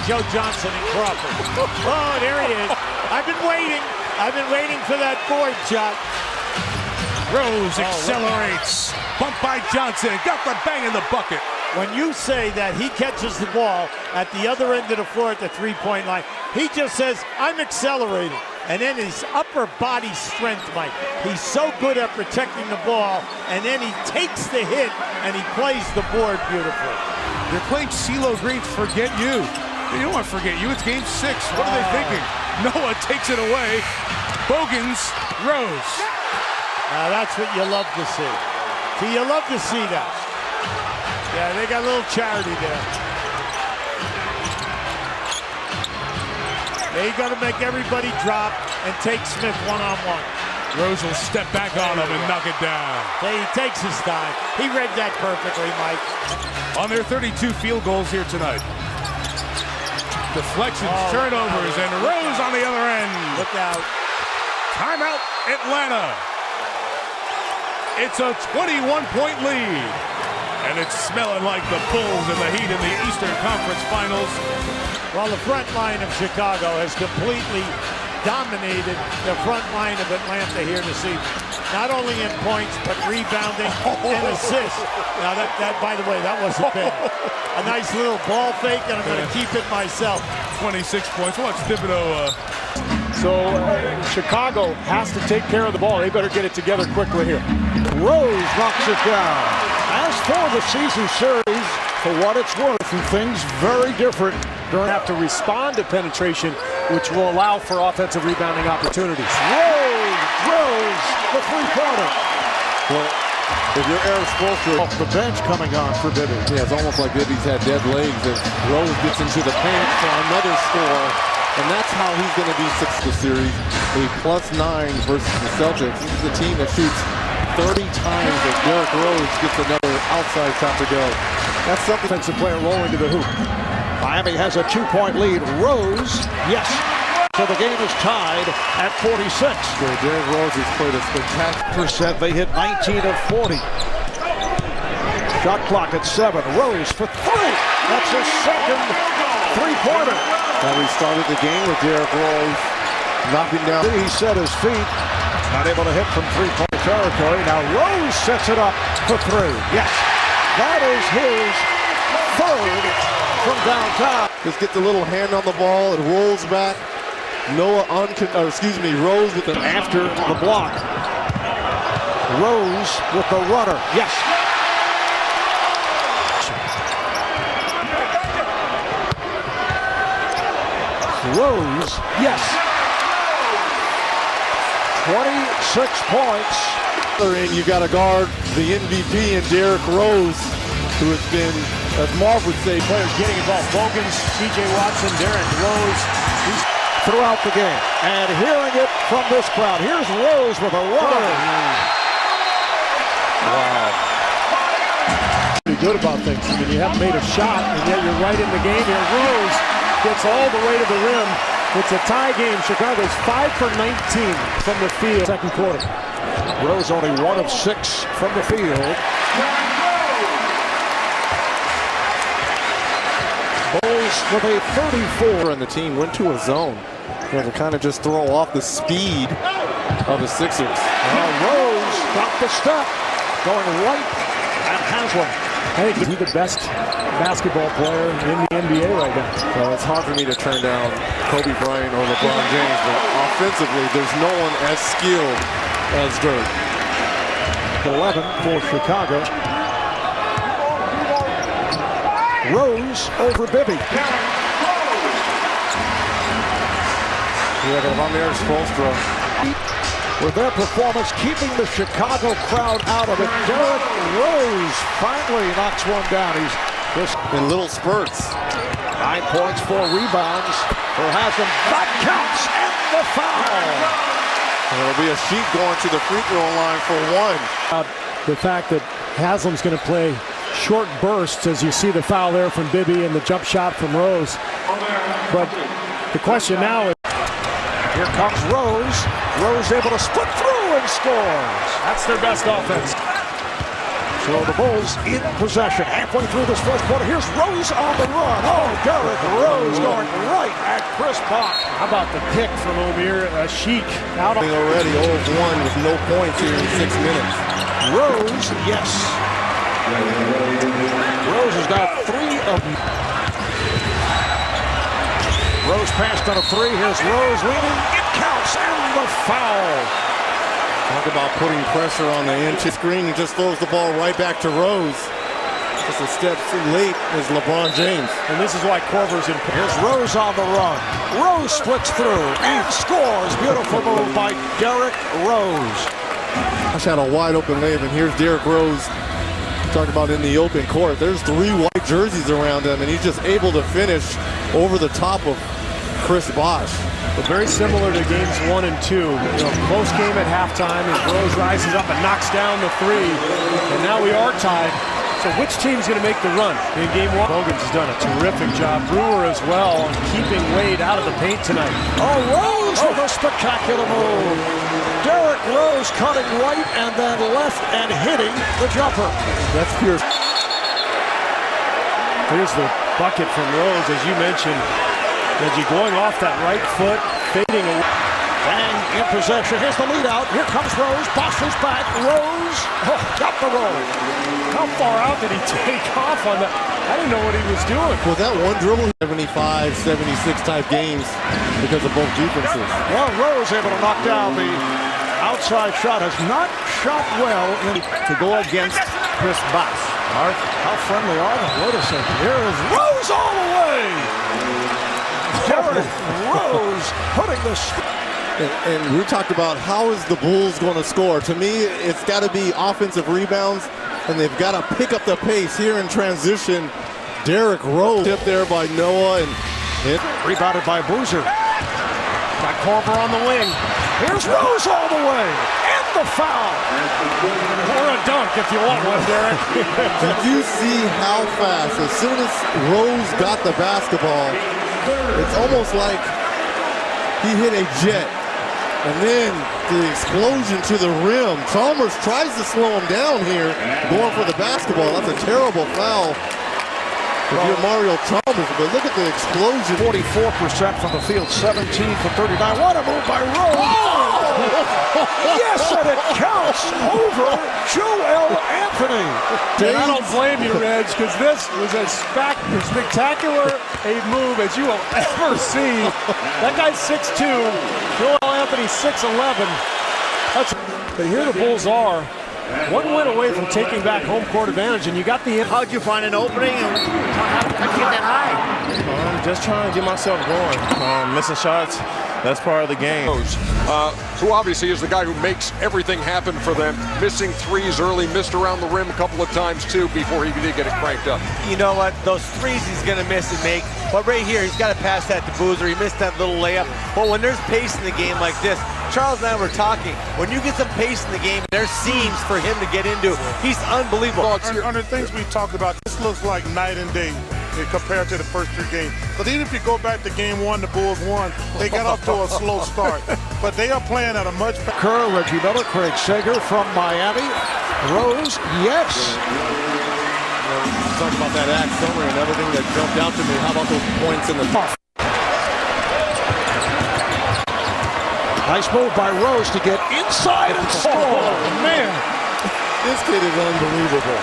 Joe Johnson and Crawford. Oh, there he is. I've been waiting for that board shot. Rose accelerates. Bump by Johnson. Got the bang in the bucket. When you say that he catches the ball at the other end of the floor at the three-point line, he just says, I'm accelerating. And then his upper body strength, Mike. He's so good at protecting the ball, and then he takes the hit, and he plays the board beautifully. They're playing CeeLo Green's Forget You. You don't want to forget you. It's game 6. What are they thinking? Noah takes it away. Bogans, Rose. Now that's what you love to see. See, you love to see that. Yeah, they got a little charity there. They got to make everybody drop and take Smith one-on-one. Rose will step back on him and knock it down. He takes his time. He read that perfectly, Mike. On their 32 field goals here tonight. Deflections, turnovers, and Rose on the other end. Look out. Timeout, Atlanta. It's a 21-point lead. And it's smelling like the Bulls and the Heat in the Eastern Conference Finals. Well, the front line of Chicago has completely dominated the front line of Atlanta here this evening. Not only in points, but rebounding and assists. Now, that by the way, that wasn't bad. A nice little ball fake, and I'm going to keep it myself. 26 points. Watch Thibodeau. So Chicago has to take care of the ball. They better get it together quickly here. Rose knocks it down. As for the season series, for what it's worth, and things very different. They're going to have to respond to penetration, which will allow for offensive rebounding opportunities. Rose, the three-pointer. Well, if you're Eric Spoelstra, off the bench coming on for Bibby. Yeah, it's almost like Bibby's had dead legs as Rose gets into the paint for another score. And that's how he's going to be successful series. A +9 versus the Celtics. This is a team that shoots 30 times as Derrick Rose gets another outside shot to go. That's something. Defensive player rolling to the hoop. Miami has a 2-point lead. Rose, yes. So the game is tied at 46. Derrick Rose has played a spectacular. They hit 19 of 40. Shot clock at 7. Rose for 3. That's his second three-pointer. Now we started the game with Derrick Rose knocking down. He set his feet. Not able to hit from three-point territory. Now Rose sets it up for 3. Yes. That is his third from downtown. Just gets a little hand on the ball. It rolls back. Rose with an after the block. Rose with the runner. Yes. Rose, yes. 26 points. And you got to guard the MVP and Derrick Rose, who has been, as Marv would say, players getting involved. Bogans, C.J. Watson, Derrick Rose, he's throughout the game. And hearing it from this crowd. Here's Rose with a runner. Wow. Pretty good about things. I mean, you haven't made a shot, and yet you're right in the game here. Rose gets all the way to the rim. It's a tie game. Chicago's 5 for 19 from the field. Second quarter. Rose only 1 of 6 from the field. Bulls with a 34. And the team went to a zone to kind of just throw off the speed of the Sixers. Rose got the step, going right at Haslam. I think he's the best basketball player in the NBA right now. Well, it's hard for me to turn down Kobe Bryant or LeBron James, but offensively, there's no one as skilled as Dirk. 11 for Chicago. Rose over Bibby. Yeah, but I'm Eric Spoelstra. With their performance keeping the Chicago crowd out of it, Derrick Rose finally knocks one down. He's just in little spurts. 9 points, 4 rebounds for Haslam. That counts, and the foul. And it'll be a sheet going to the free throw line for 1. The fact that Haslam's going to play short bursts as you see the foul there from Bibby and the jump shot from Rose. But the question now is, here comes Rose. Rose able to split through and scores. That's their best offense. So the Bulls in possession. Halfway through this first quarter, here's Rose on the run. Oh, Derrick Rose going right at Chris Bosh. How about the pick from Omir Sheik? Out already 0 of 1 with no points here in 6 minutes. Rose, yes. Rose has got 3 of them. Rose passed on a 3. Here's Rose leading. It counts, and the foul. Talk about putting pressure on the inch screen. He just throws the ball right back to Rose. Just a step too late is LeBron James. And this is why Korver's in. Here's Rose on the run. Rose splits through and scores. Beautiful move by Derrick Rose. Bosh had a wide open layup, and here's Derrick Rose. Talk about in the open court. There's 3 white jerseys around him, and he's just able to finish over the top of Chris Bosh. But very similar to games 1 and 2. Close game at halftime as Rose rises up and knocks down the 3. And now we are tied. So which team's going to make the run in game 1? Hogan's has done a terrific job. Brewer as well on keeping Wade out of the paint tonight. Oh, Rose with a spectacular move. Derrick Rose cutting right and then left and hitting the jumper. That's pure. Here's the bucket from Rose, as you mentioned. Reggie going off that right foot, fading away. Bang in possession. Here's the lead out. Here comes Rose. Bosh is back. Rose got the roll. How far out did he take off on that? I didn't know what he was doing. Well, that one dribble, 75, 76 type games because of both defenses. Well, Rose able to knock down the outside shot. Has not shot well to go against Chris Bosh. How friendly are they? Wait a second. Here is Rose all the way. Derrick Rose putting the... And we talked about how is the Bulls going to score. To me, it's got to be offensive rebounds, and they've got to pick up the pace here in transition. Derrick Rose tipped there by Noah, and hit. Rebounded by Boozer. Got Korver on the wing. Here's Rose all the way. And the foul. Or a dunk if you want one, Derrick. Did you see how fast, as soon as Rose got the basketball, it's almost like he hit a jet. And then the explosion to the rim. Chalmers tries to slow him down here, going for the basketball. That's a terrible foul for Mario Chalmers. But look at the explosion. 44% from the field, 17 for 39. What a move by Rose. Oh! Yes, and it counts over Joel Anthony. And I don't blame you, Reg, because this was as spectacular a move as you will ever see. That guy's 6'2", Joel Anthony 6'11". But here the Bulls are 1 win away from taking back home court advantage, and you got the... How'd you find an opening, and how'd you get that high? Just trying to get myself going. Missing shots, that's part of the game. Who obviously is the guy who makes everything happen for them. Missing threes early, missed around the rim a couple of times too before he did get it cranked up. You know what? Those threes he's going to miss and make. But right here, he's got to pass that to Boozer. He missed that little layup. But when there's pace in the game like this, Charles and I were talking, when you get some pace in the game, there's seams for him to get into. He's unbelievable. On the things we talked about, this looks like night and day compared to the first 3 games. But even if you go back to game 1, the Bulls won. They got off to a slow start. But they are playing at a much... Kerr, Reggie Miller, Craig Sager from Miami. Rose, yes. Talk about that act summary and everything that jumped out to me. How about those points in the... Nice move by Rose to get inside and score. Oh, man. This kid is unbelievable.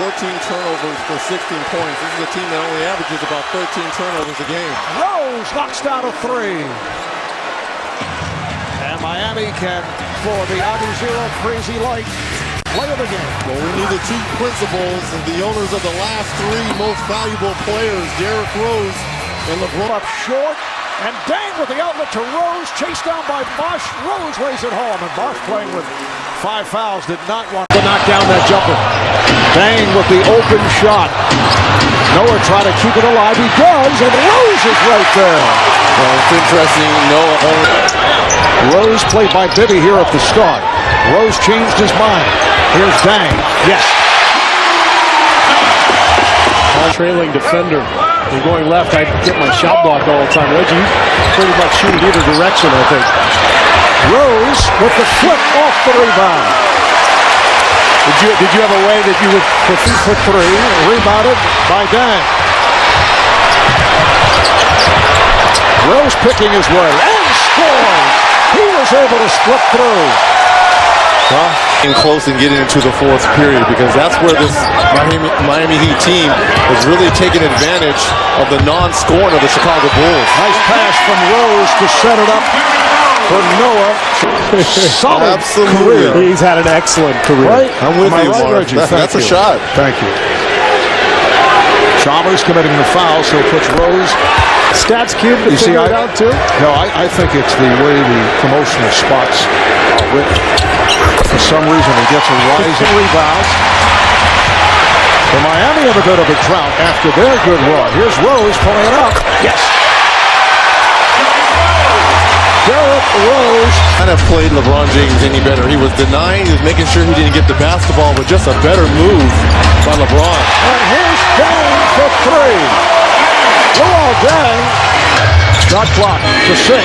14 turnovers for 16 points. This is a team that only averages about 13 turnovers a game. Rose knocks down a 3. And Miami can, for the Adu-Zero Crazy Light, play of the game. Well, we need the 2 principals and the owners of the last 3 most valuable players, Derrick Rose and LeBron. Up short. And Dang with the outlet to Rose, chased down by Bosh. Rose lays it home, and Bosh playing with 5 fouls did not want to knock down that jumper. Dang with the open shot. Noah trying to keep it alive. He does, and Rose is right there. Well, it's interesting. Rose played by Bibby here at the start. Rose changed his mind. Here's Dang. Yes. Trailing defender. And going left, I get my shot block all the time. Reggie, pretty much shooting either direction, I think. Rose with the flip off the rebound. Did you have a way that you would proceed for three? Rebounded by Dang. Rose picking his way and scores. He was able to slip through. Well, getting close and getting into the fourth period, because that's where this Miami Heat team is really taking advantage of the non-scoring of the Chicago Bulls. Nice pass from Rose to set it up for Noah. Solid career. He's had an excellent career. Right? I'm with you, Mark. That's a shot. Thank you. Chalmers committing the foul, so it puts Rose. Stats cube to figure it out too? No, I think it's the way the promotional spots are written. For some reason, he gets a rise in rebounds. The Miami have a bit of a drought after their good run. Here's Rose pulling it up. Yes. Derrick Rose. Kind of played LeBron James any better. He was denying, he was making sure he didn't get the basketball, but just a better move by LeBron. And here's Dang for three. Luol Deng. Shot clock to 6.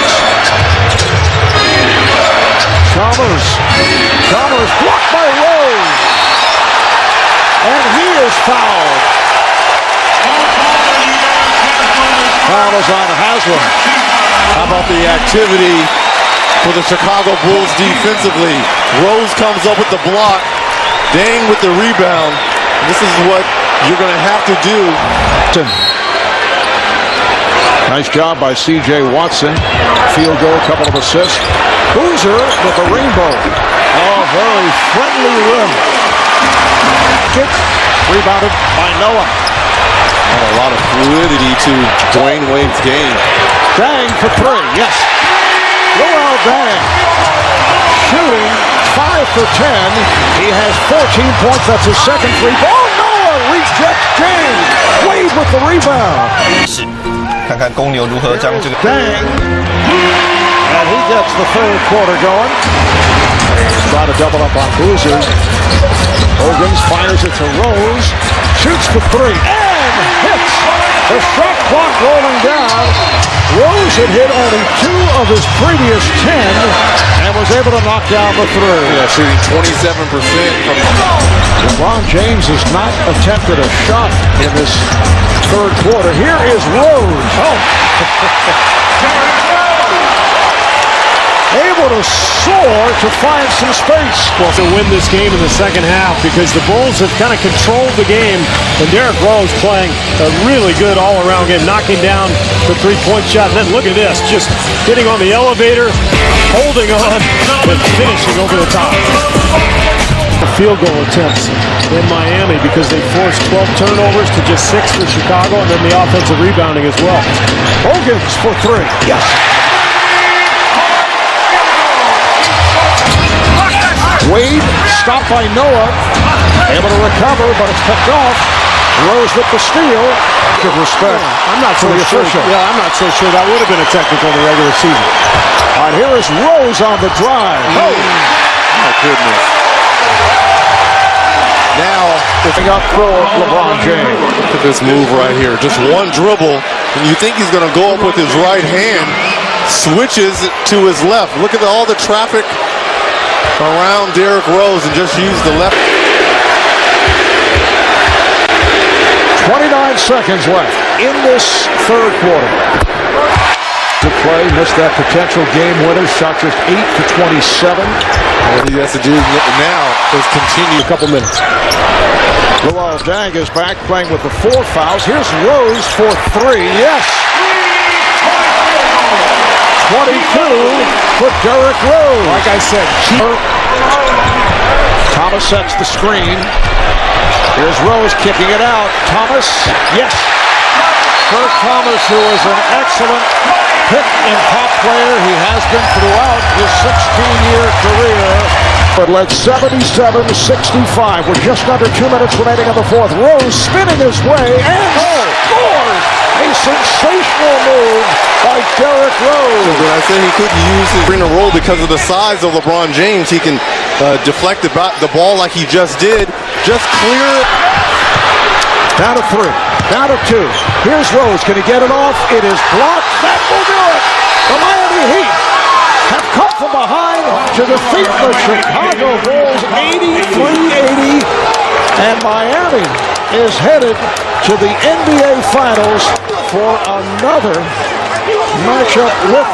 Chalmers blocked by Rose. And he is fouled. Foul is on Haslam. How about the activity for the Chicago Bulls defensively? Rose comes up with the block. Dang with the rebound. This is what you're going to have to do. Nice job by C.J. Watson. Field goal, couple of assists. Boozer with the rainbow. Oh, very friendly rim. Kick. Rebounded by Noah. And a lot of fluidity to Dwayne Wade's game. Dang for three, yes. Luol Deng shooting 5 for 10. He has 14 points. That's his second free ball. Noah rejects James. Wade with the rebound. 看看公牛如何将这个 Dang. And he gets the third quarter going. Try to double up on Boozer. Hogan fires it to Rose. Shoots for three and hits. The shot clock rolling down. Rose had hit only 2 of his previous 10 and was able to knock down the three. Yeah, shooting 27% from LeBron James has not attempted a shot in this third quarter. Here is Rose. Oh. Able to soar to find some space. Well, to win this game in the second half, because the Bulls have kind of controlled the game, and Derrick Rose playing a really good all-around game, knocking down the three-point shot. And then look at this, just getting on the elevator, holding on, and finishing over the top. Field goal attempts in Miami because they forced 12 turnovers to just 6 for Chicago, and then the offensive rebounding as well. Hogan's for three. Yes. Wade stopped by Noah. Able to recover, but it's picked off. Rose with the steal. Good respect. I'm not so sure. Yeah, I'm not so sure that would have been a technical in the regular season. All right, here is Rose on the drive. Oh, my goodness. Now, looking up for LeBron James. Look at this move right here. Just one dribble, and you think he's going to go up with his right hand, switches to his left. Look at all the traffic around Derrick Rose and just use the left. 29 seconds left in this third quarter. To play, missed that potential game winner. Shot just 8 for 27. What he has to do now is continue a couple minutes. Luol Deng is back playing with the 4 fouls. Here's Rose for 3. Yes. 22 for Derrick Rose. Like I said, Thomas sets the screen. Here's Rose kicking it out. Thomas, yes. Kurt Thomas, who is an excellent pick and pop player. He has been throughout his 16-year career. But led 77-65 with just under 2 minutes remaining in the fourth. Rose spinning his way and scores! A sensational move by Derrick Rose. When I say he couldn't use his bring a roll because of the size of LeBron James, he can deflect the ball like he just did. Just clear it. Down to 3. Down to 2. Here's Rose. Can he get it off? It is blocked. That will do it. The Miami Heat have come from behind to defeat the Chicago Bulls 83-80. And Miami is headed to the NBA Finals for another matchup with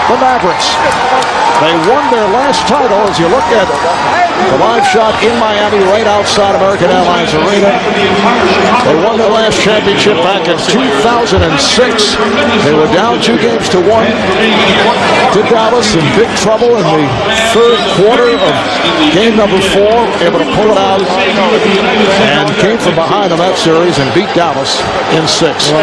the Mavericks. They won their last title. As you look at the live shot in Miami right outside American Airlines Arena, they won their last championship back in 2006. They were down 2-1 to Dallas, in big trouble in the third quarter of game number 4, able to pull it out and came from behind in that series and beat Dallas in 6.